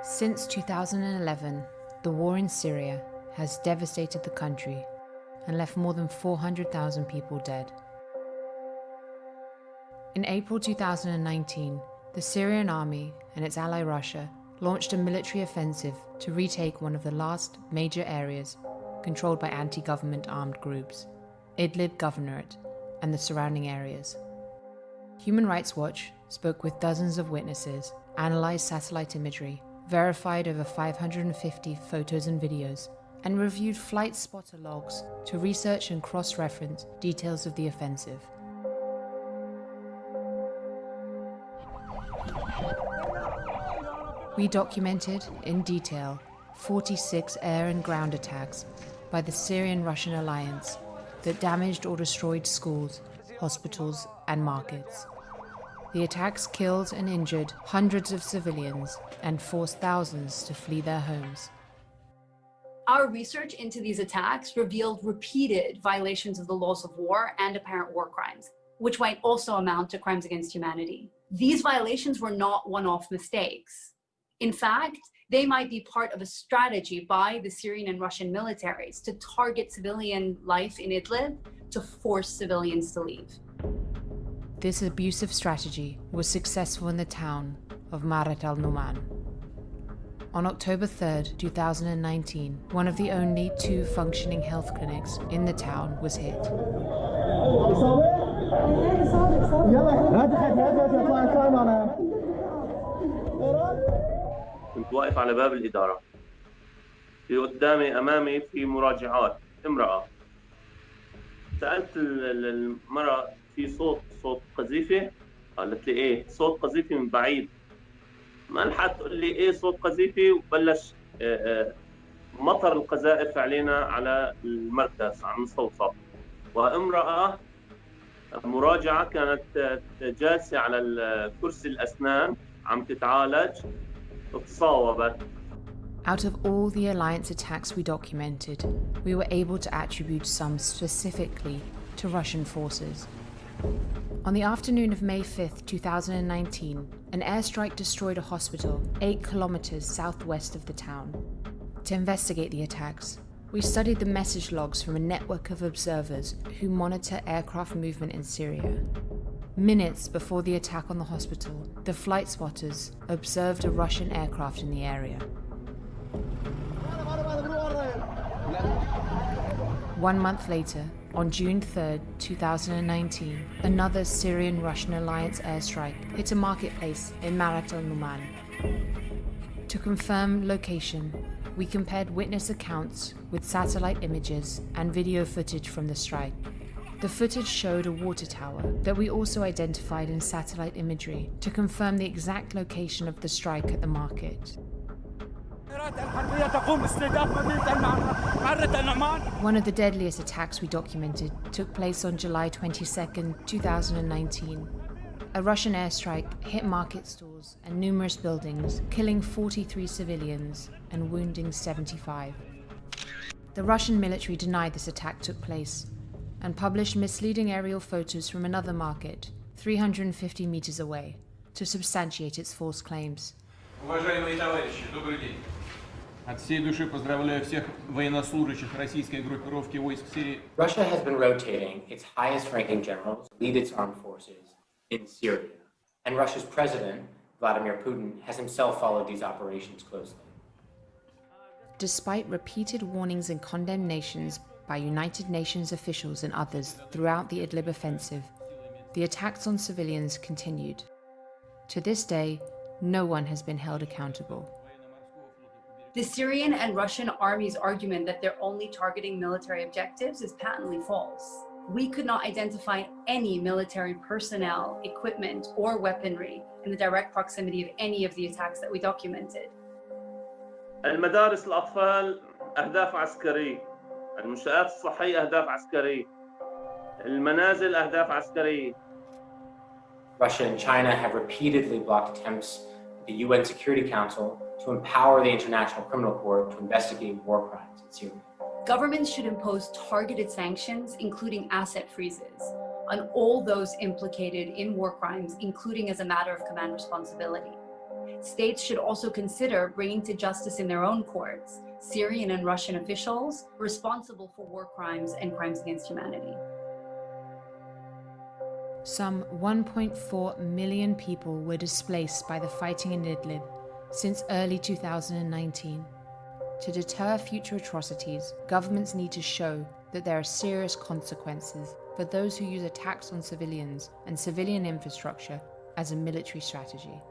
Since 2011, the war in Syria has devastated the country and left more than 400,000 people dead. In April 2019, the Syrian army and its ally Russia launched a military offensive to retake one of the last major areas controlled by anti-government armed groups, Idlib Governorate and the surrounding areas. Human Rights Watch spoke with dozens of witnesses, analysed satellite imagery, verified over 550 photos and videos, and reviewed flight spotter logs to research and cross-reference details of the offensive. We documented, in detail, 46 air and ground attacks by the Syrian-Russian alliance that damaged or destroyed schools, hospitals, and markets. The attacks killed and injured hundreds of civilians and forced thousands to flee their homes. Our research into these attacks revealed repeated violations of the laws of war and apparent war crimes, which might also amount to crimes against humanity. These violations were not one-off mistakes. In fact, they might be part of a strategy by the Syrian and Russian militaries to target civilian life in Idlib to force civilians to leave. This abusive strategy was successful in the town of Marat al-Numan. On October 3, 2019, one of the only 2 functioning health clinics in the town was hit. كنت واقف على باب الإدارة. في قدامي أمامي في مراجعات امرأة. سألت المرأة في صوت قذيفة؟ قالت لي إيه؟ صوت قذيفة من بعيد. ما لحقت تقول لي إيه صوت قذيفة وبلش مطر القذائف علينا على المركز عم نستوصف. وامرأة مراجعة كانت جالسة على كرسي الأسنان عم تتعالج. Out of all the alliance attacks we documented, we were able to attribute some specifically to Russian forces. On the afternoon of May 5, 2019, an airstrike destroyed a hospital 8 kilometers southwest of the town. To investigate the attacks, we studied the message logs from a network of observers who monitor aircraft movement in Syria. Minutes before the attack on the hospital, the flight spotters observed a Russian aircraft in the area. 1 month later, on June 3, 2019, another Syrian-Russian alliance airstrike hit a marketplace in Marat al-Numan. To confirm location, we compared witness accounts with satellite images and video footage from the strike. The footage showed a water tower that we also identified in satellite imagery to confirm the exact location of the strike at the market. One of the deadliest attacks we documented took place on July 22, 2019. A Russian airstrike hit market stalls and numerous buildings, killing 43 civilians and wounding 75. The Russian military denied this attack took place and published misleading aerial photos from another market 350 meters away to substantiate its false claims. Уважаемые товарищи, добрый день. От всей души поздравляю всех военнослужащих российской группировки войск Сирии. Russia has been rotating its highest-ranking generals to lead its armed forces in Syria, and Russia's president, Vladimir Putin, has himself followed these operations closely. Despite repeated warnings and condemnations by United Nations officials and others throughout the Idlib offensive, the attacks on civilians continued. To this day, no one has been held accountable. The Syrian and Russian army's argument that they're only targeting military objectives is patently false. We could not identify any military personnel, equipment, or weaponry in the direct proximity of any of the attacks that we documented. المدارس الأطفال أهداف عسكرية. المنشآت الصحية أهداف عسكرية. المنازل أهداف عسكرية. Russia and China have repeatedly blocked attempts at the UN Security Council to empower the International Criminal Court to investigate war crimes in Syria. Governments should impose targeted sanctions, including asset freezes, on all those implicated in war crimes, including as a matter of command responsibility. States should also consider bringing to justice in their own courts Syrian and Russian officials responsible for war crimes and crimes against humanity. Some 1.4 million people were displaced by the fighting in Idlib since early 2019. To deter future atrocities, governments need to show that there are serious consequences for those who use attacks on civilians and civilian infrastructure as a military strategy.